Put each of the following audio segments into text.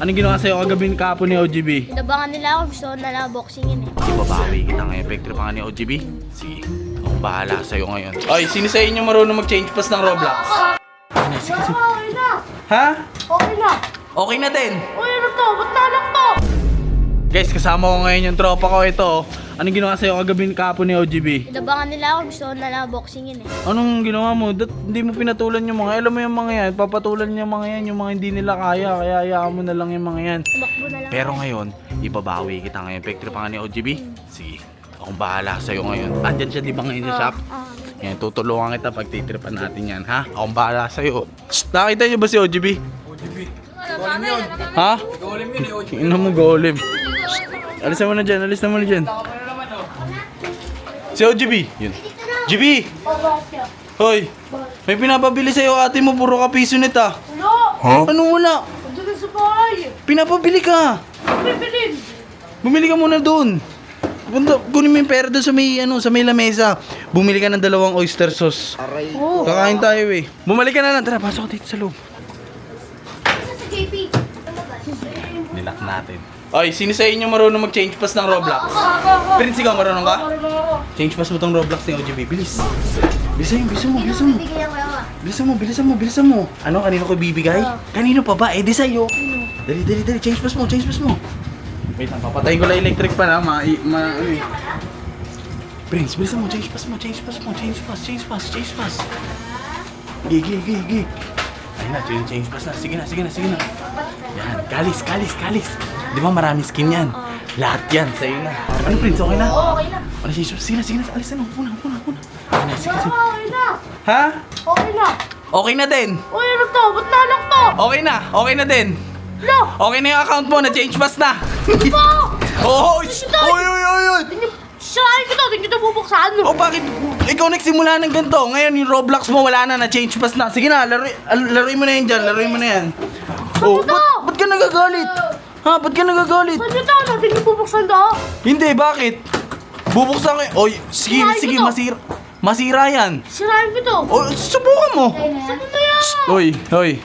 Anong ginawa sa'yo kagabi kahapon ni OGB? Inabangan nila ako, gusto ko na lang boxingin eh. Ibabawi kita ngayon, Pek. Trip ka ni OGB? Sige, akong bahala sa'yo ngayon. Ay, sino sa inyo marunong mag-change pass ng Roblox? Sige. Okay na! Ha? Okay na! Okay na din. Uy, ano to? Ba't talak to? Guys, kasama ko ngayon yung tropa ko ito. Anong ginawa sa'yo kagabi kahapon ni OGB? Inabangan nila ako, gusto ko na lang boxingin eh. Anong ginawa mo? Hindi mo pinatulan yung mga, alam mo yung mga yan, papatulan yung mga yan, yung mga hindi nila kaya, kaya hayaan mo na lang yung mga yan. Tumakbo na lang. Pero ngayon, ibabawi kita ngayon. Pek, trip ka ni OGB? Sige, akong bahala sa'yo ngayon. Andyan siya di ba ngayon sa shop? Yan, tutulungan kita pag titripan natin yan, ha? Akong bahala sa'yo. Shh, nakita niyo ba si OGB? Golem yun. Ha? Golem yun eh, OG. Tingnan mo, golem. Alis na mo na dyan, alis na mo na dyan. Si OGB. Yun. GB! Hoy! May pinapabili sa'yo ate mo, puro ka piso net ah. Wala! Ano wala? Andiyan sa bahay! Pinapabili ka! Bibilin! Bumili ka muna doon. Kunin mo yung pera doon sa may, sa may lamesa. Bumili ka ng 2 oyster sauce. Oo! Kakain tayo eh. Bumalik ka na lang. Tara, pasok ka dito sa loob. Sa JP! Nilak natin. Oy, sino sa inyo marunong mag-change pass ng Roblox? Prince, ikaw marunong ka? Change pass mo tong Roblox ni OGB. Bilis. Bilisan mo. Bibigyan ko ako. Bilisan mo. Ano, kanino ko ibibigay? Kanino pa ba? Eh, di sa'yo. Dali. Change pass mo. Wait lang, papatayin ko lang electric pa na. Ano eh. Prince, bilisan mo. Change pass. Gigi. Ayun na, change pass na. Sige na. Yan, kalis. Di ba marami skin yan? Lahat yan, sa'yo na. Ano, Prince, okay na? Oo, okay na. Ano, sige na. Alis na, una. Sige. Okay na! Ha? Okay na! Okay na din. Uy, ano to? Ba't talak to? Okay na din. Lo! Okay na yung account mo, na-change pass na. Po! Oh, oy. Sirahin ko to! Hindi ko bubuksan! Oh, bakit? Ikaw nagsimula ng ganito. Ngayon yung Roblox mo wala na, na-change pass na. Sige na, laruin mo na yan dyan. Oh, ba't ka nagagalit? Ha, ba't ka nagagalit? Ano to? Hindi ko bubuksan to? Hindi, bakit? Bubuksan ko. Oy, sige, masira yan. Sirahin ko to! Oh, subukan mo. Saan na yan? Hoy.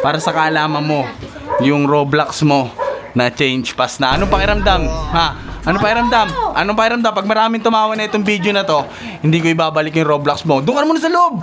Para sa kaalaman mo, yung Roblox mo na change pass na. Anong pakiramdam? Ha? Anong pakiramdam? Pag maraming tumawa na itong video na to, hindi ko ibabalik yung Roblox mo. Doon ka na muna sa loob.